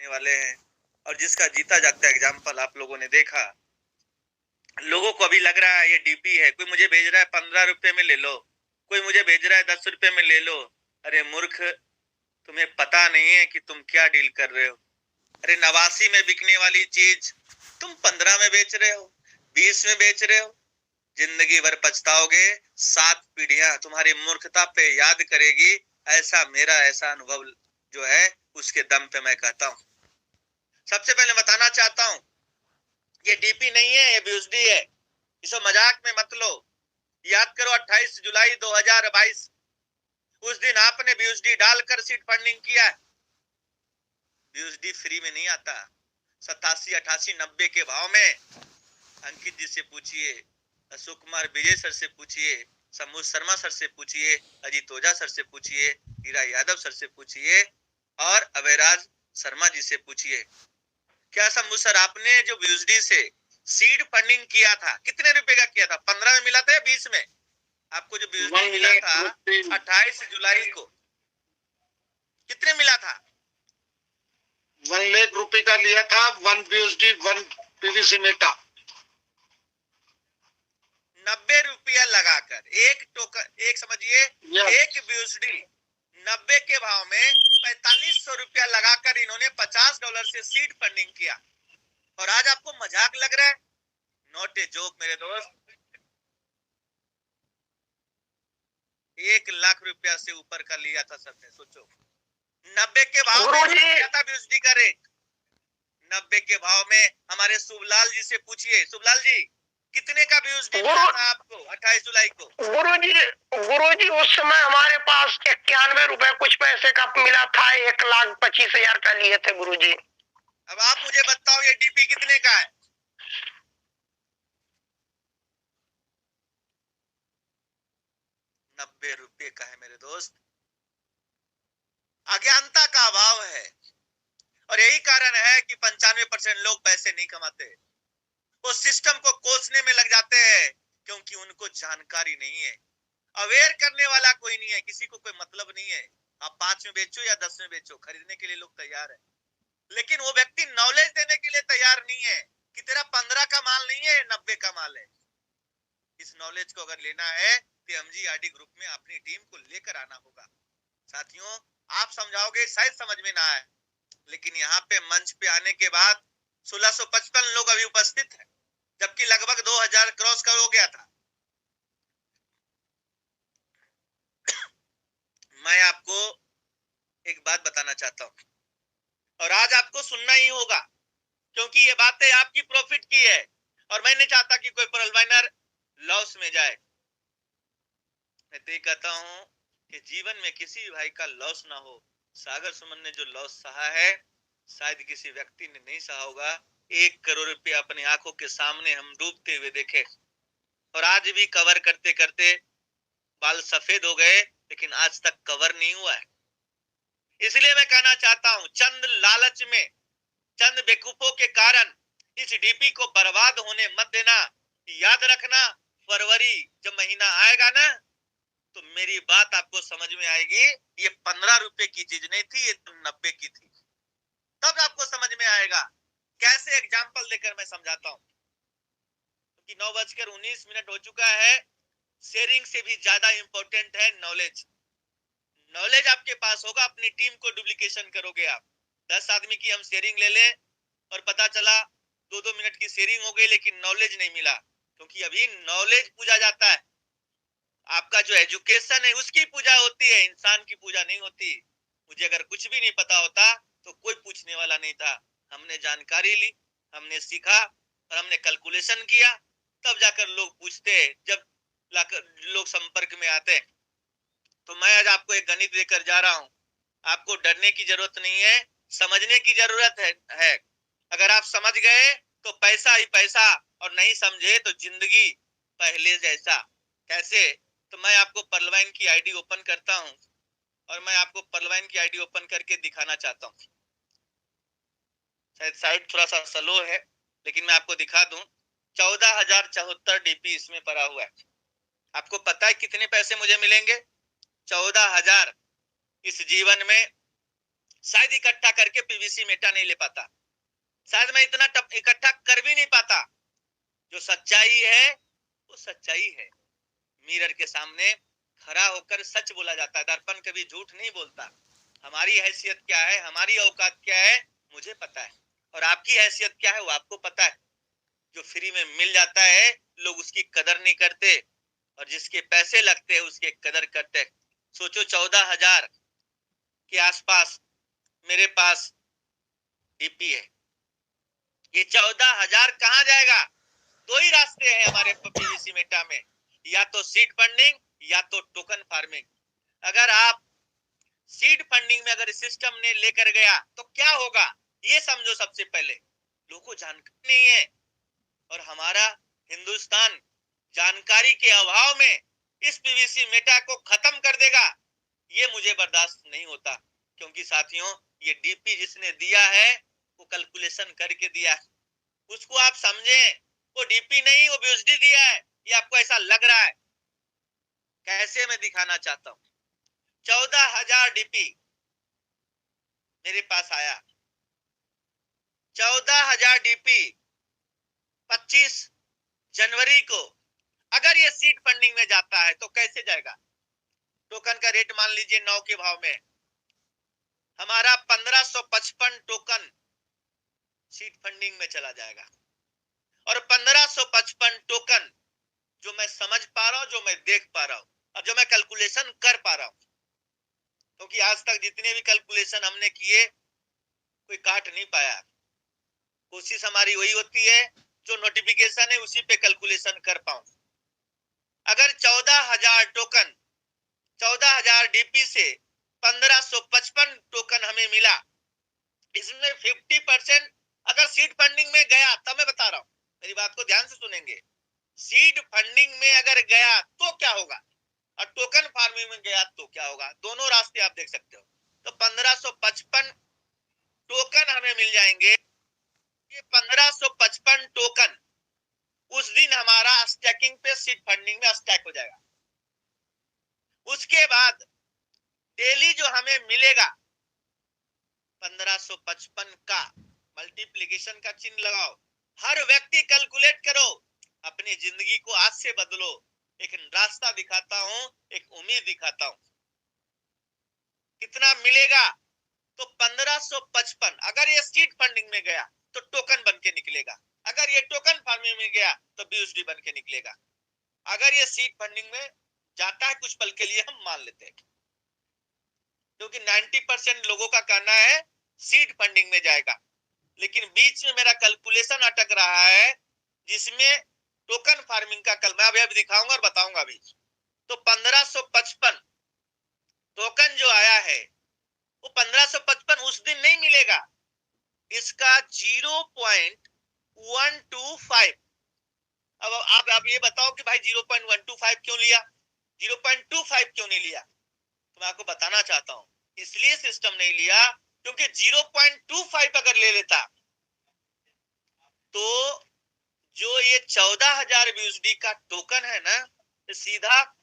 वाले हैं और जिसका जीता जागता एग्जाम्पल आप लोगों ने देखा। लोगों को अभी लग रहा है ये डीपी है, कोई मुझे भेज रहा है 15 रुपए में ले लो, कोई मुझे भेज रहा है 10 रुपए में ले लो। अरे मूर्ख, तुम्हें पता नहीं है कि तुम क्या डील कर रहे हो। अरे 89 में बिकने वाली चीज तुम 15 में बेच रहे हो, 20 में बेच रहे हो। जिंदगी भर पछताओगे, 7 पीढ़ियां तुम्हारी मूर्खता पे याद करेगी। ऐसा अनुभव जो है उसके दम पे मैं कहता हूँ। सबसे पहले बताना चाहता हूँ, ये डीपी नहीं है, ये बीएसडी है। इसे मजाक में मत लो। याद करो 28 जुलाई 2022, उस दिन आपने बीएसडी डालकर सीट फंडिंग किया। बीएसडी फ्री में नहीं आता। 87, 88, 90 के भाव में अंकित जी से पूछिए, अशोक कुमार विजय सर से पूछिए, शंभू शर्मा सर से पूछिए, अजीत ओझा सर से पूछिए, हीरा यादव सर से पूछिए और अभयराज शर्मा जी से पूछिए। क्या शंभू सर आपने जो बीएसडी से सीड फंडिंग किया था कितने रुपए का किया था? 15 में मिला था या 20 में? आपको जो बीएसडी मिला था 28 जुलाई को कितने मिला था? 1 लाख रुपए का लिया था। 1 बीएसडी 1 पीवीसी मेटा 90 रुपया लगाकर एक टोकन, एक समझिए एक बीएसडी 90 के भाव में 4500 रुपया लगाकर इन्होंने $50 से सीड फंडिंग किया। और आज आपको मजाक लग रहा है? नॉट ए जोक मेरे दोस्त। 1 लाख रुपया से ऊपर का लिया था सबने। सोचो 90 के भाव में क्या था बीएसडी का रेट? 90 के भाव में हमारे शुभलाल जी से पूछिए। शुभलाल जी, कितने का बीएसडी मिला था आपको 28 जुलाई को? गुरुजी उस समय हमारे पास 91 रुपए कुछ पैसे का मिला था। 1,25,000 का लिए थे गुरुजी। अब आप मुझे बताओ ये डीपी कितने का है? ₹90 का है मेरे दोस्त। अज्ञानता का अभाव है और यही कारण है कि 95% लोग पैसे नहीं कमाते। वो सिस्टम को कोसने में लग जाते हैं क्योंकि उनको जानकारी नहीं है। अवेयर करने वाला कोई नहीं है, किसी को कोई मतलब नहीं है। आप 5 में बेचो या 10 में बेचो, खरीदने के लिए लोग तैयार है, लेकिन वो व्यक्ति नॉलेज देने के लिए तैयार नहीं है कि तेरा 15 का माल नहीं है, 90 का माल है। इस नॉलेज को अगर लेना है तो एमजीआरडी ग्रुप में अपनी टीम को लेकर आना होगा। साथियों, आप समझाओगे शायद समझ में ना आए, लेकिन यहाँ पे मंच पे आने के बाद 1655 लोग अभी उपस्थित हैं, जबकि लगभग 2000 क्रॉस कर हो गया था। मैं आपको एक बात बताना चाहता हूं और आज आपको सुनना ही होगा, क्योंकि ये बातें आपकी प्रॉफिट की है और मैं नहीं चाहता कि कोई प्रोवाइडर लॉस में जाए। मैं तो ये कहता हूं कि जीवन में किसी भी भाई का लॉस ना हो। सागर सुमन ने जो लॉस सहा है शायद किसी व्यक्ति ने नहीं सहा होगा। 1 करोड़ रुपया अपनी आंखों के सामने हम डूबते हुए देखे और आज भी कवर करते करते बाल सफेद हो गए, लेकिन आज तक कवर नहीं हुआ है। इसलिए मैं कहना चाहता हूं, चंद लालच में, चंद बेवकूफों के कारण इस डीपी को बर्बाद होने मत देना। याद रखना, फरवरी जब महीना आएगा ना तो मेरी बात आपको समझ में आएगी। ये 15 रुपए की चीज नहीं थी, ये तो 90 की थी। तब आपको समझ में आएगा। कैसे एग्जाम्पल देकर मैं समझाता हूं कि 9:19 हो चुका है। शेयरिंग से भी ज्यादा इंपॉर्टेंट है नॉलेज। नॉलेज आपके पास होगा, अपनी टीम को डुप्लीकेशन करोगे आप। 10 आदमी की हम शेयरिंग ले लें और पता चला 2-2 मिनट की शेयरिंग हो गई, लेकिन नॉलेज नहीं मिला, क्योंकि अभी नॉलेज पूजा जाता है। आपका जो एजुकेशन है उसकी पूजा होती है, इंसान की पूजा नहीं होती। मुझे अगर कुछ भी नहीं पता होता तो कोई पूछने वाला नहीं था। हमने जानकारी ली, हमने सीखा और हमने कैलकुलेशन किया, तब जाकर लोग पूछते हैं, जब लोग संपर्क में आते हैं। तो मैं आज आपको एक गणित देकर जा रहा हूं। आपको डरने की जरूरत नहीं है, समझने की जरूरत है। अगर आप समझ गए तो पैसा ही पैसा, और नहीं समझे तो जिंदगी पहले जैसा। कैसे? तो मैं आपको पर्लवाइन की आईडी ओपन करता हूं और मैं आपको पर्लवाइन की आईडी ओपन करके दिखाना चाहता हूं। शायद साइड थोड़ा सा स्लो है, लेकिन मैं आपको दिखा दूं। 14,074 डीपी इसमें पड़ा हुआ है। आपको पता है कितने पैसे मुझे मिलेंगे? 14,000। इस जीवन में शायद इकट्ठा करके पीवीसी मेटा नहीं ले पाता, शायद मैं इतना इकट्ठा कर भी नहीं पाता। जो सच्चाई है वो सच्चाई है। मिरर के सामने खड़ा होकर सच बोला जाता है, दर्पण कभी झूठ नहीं बोलता। हमारी हैसियत क्या है, हमारी औकात क्या है, मुझे पता है, और आपकी हैसियत क्या है वो आपको पता है। जो फ्री में मिल जाता है लोग उसकी कदर नहीं करते, और जिसके पैसे लगते हैं उसके कदर करते हैं। सोचो 14,000 के आसपास मेरे पास डीपी है, ये 14,000 कहां जाएगा? दो ही रास्ते हैं हमारे पीवीसी मेटा में, या तो सीड फंडिंग या तो टोकन फार्मिंग। अगर आप सीड फंडिंग में अगर सिस्टम ने लेकर गया तो क्या होगा ये समझो। सबसे पहले लोगों को जानकारी नहीं है, और हमारा हिंदुस्तान जानकारी के अभाव में इस पीवीसी मेटा को खत्म कर देगा, ये मुझे बर्दाश्त नहीं होता। क्योंकि साथियों ये डीपी जिसने दिया है वो कैलकुलेशन करके दिया है, उसको आप समझें। वो डीपी नहीं, वो बीएसडी दिया है, ये आपको ऐसा लग रहा है। कैसे मैं दिखाना चाहता हूं। 14,000 डीपी मेरे पास आया, 14,000 डीपी 25 जनवरी को अगर ये सीड फंडिंग में जाता है तो कैसे जाएगा? टोकन का रेट मान लीजिए 9 के भाव में, हमारा 1555 टोकन सीड फंडिंग में चला जाएगा। और 1555 टोकन जो मैं समझ पा रहा हूं, जो मैं देख पा रहा हूं, और जो मैं कैलकुलेशन कर पा रहा हूं, क्योंकि आज तक जितने भी कैलकुलेशन हमने किए कोई काट नहीं पाया। कोशिश हमारी वही होती है जो नोटिफिकेशन है उसी पे कैलकुलेशन कर पाऊं। अगर 14,000 टोकन 14,000 डीपी से 1555 टोकन हमें मिला, इसमें 50% अगर सीड फंडिंग में गया, तब मैं बता रहा हूं, मेरी बात को ध्यान से सुनेंगे। सीड फंडिंग में अगर गया तो क्या होगा, और टोकन फार्मिंग में गया तो क्या होगा? दोनों रास्ते आप देख सकते हो। तो 1555 टोकन हमें मिल जाएंगे। ये 1555 टोकन उस दिन हमारा स्टैकिंग पे सीड फंडिंग में स्टैक हो जाएगा। उसके बाद डेली जो हमें मिलेगा 1555 का मल्टीप्लिकेशन का चिन्ह लगाओ, हर व्यक्ति कैलकुलेट करो, अपनी जिंदगी को आज से बदलो। एक रास्ता दिखाता हूं, एक उम्मीद दिखाता हूं। कितना मिलेगा? तो 1555 अगर ये सीड फंडिंग में गया तो टोकन बन के निकलेगा, अगर ये टोकन फार्मिंग में गया तो बीएसडी बन के निकलेगा। अगर ये सीड फंडिंग में जाता है, कुछ पल के लिए हम मान लेते हैं, क्योंकि 90% लोगों का कहना है सीड फंडिंग में जाएगा, लेकिन बीच में मेरा कैलकुलेशन अटक रहा है जिसमें टोकन फार्मिंग का कल मैं अभी दिखाऊंगा और बताऊंगा भी। तो 1555 टोकन जो आया है वो 1555 उस दिन नहीं मिलेगा, इसका 0.125। अब आप ये बताओ कि भाई 0.125 क्यों लिया, 0.25 क्यों नहीं लिया? तो मैं आपको बताना चाहता हूं, इसलिए सिस्टम नहीं लिया क्योंकि 0.25 अगर ले लेता तो जो ये 14,000 बीएसडी का टोकन है ना, तो सीधा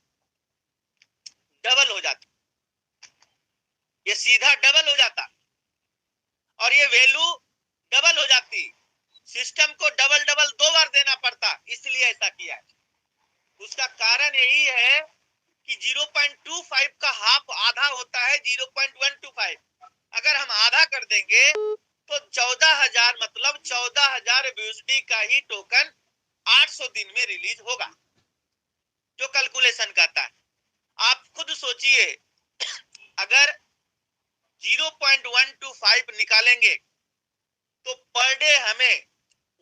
डबल हो जाता, ये सीधा डबल हो जाता, और ये वैल्यू डबल हो जाती। सिस्टम को डबल डबल 2 बार देना पड़ता, इसलिए ऐसा किया है। उसका कारण यही है कि 0.25 का हाफ आधा होता है 0.125। अगर हम आधा कर देंगे तो 14,000 मतलब 14,000 बीएसडी का ही टोकन 800 दिन में रिलीज होगा, जो कैलकुलेशन कहता है। आप खुद सोचिए, अगर 0.125 निकालेंगे तो पर डे हमें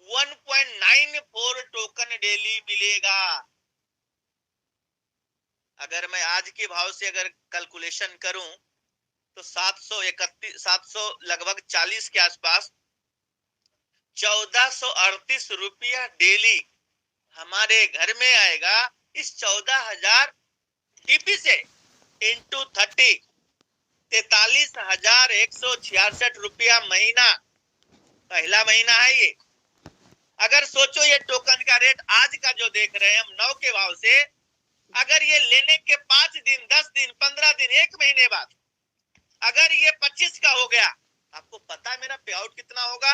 1.94 टोकन डेली मिलेगा। अगर मैं आज के भाव से अगर कैलकुलेशन करूं तो 731 लगभग 40 के आसपास 1438 रुपया डेली हमारे घर में आएगा इस 14,000 डीपी से इंटू 30 43,166 रुपया महीना, पहला महीना है ये। अगर सोचो ये टोकन का रेट आज का जो देख रहे हैं हम 9 के भाव से, अगर ये लेने के 5 दिन 10 दिन 15 दिन 1 महीने बाद अगर ये 25 का हो गया, आपको पता है मेरा पे आउट कितना होगा?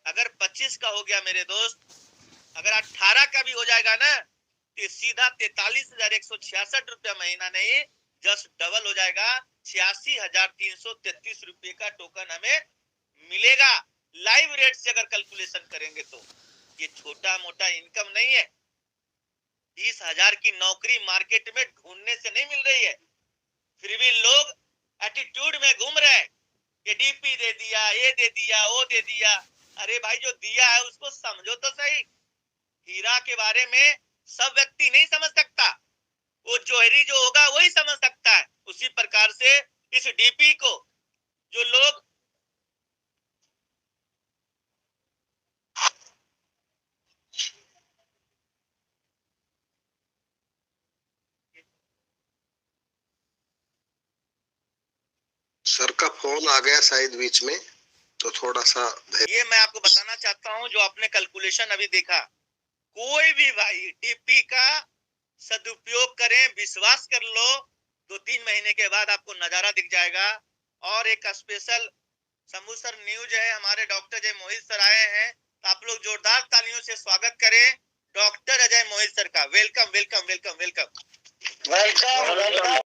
अगर 25 का हो गया मेरे दोस्त, अगर 18 का भी हो जाएगा ना, तो सीधा 43,166 रुपया महीना नहीं, जस्ट डबल हो जाएगा, 86,333 रुपये का टोकन हमें मिलेगा। लाइव रेट से अगर कैलकुलेशन करेंगे तो ये छोटा मोटा इनकम नहीं है। 20,000 की नौकरी मार्केट में ढूंढने से नहीं मिल रही है, फिर भी लोग एटीट्यूड में घूम रहे हैं, ये डीपी दे दिया, ये दे दिया, वो दे दिया। अरे भाई, जो दिया है उसको समझो तो सही। हीरा के बारे में सब व्यक्ति नहीं समझ सकता, वो जौहरी जो होगा वही समझ सकता है। उसी प्रकार से इस डीपी को जो लोग सर का फोन आ गया शायद बीच में, तो थोड़ा सा ये मैं आपको बताना चाहता हूं, जो आपने कैलकुलेशन अभी देखा, कोई भी भाई डीपी का सदुपयोग करें, विश्वास कर लो, 2-3 महीने के बाद आपको नजारा दिख जाएगा। और एक स्पेशल शंभू सर न्यूज है, हमारे डॉक्टर अजय मोहित सर आए हैं, तो आप लोग जोरदार तालियों से स्वागत करें डॉक्टर अजय मोहित सर का। Welcome welcome welcome welcome welcome welcome.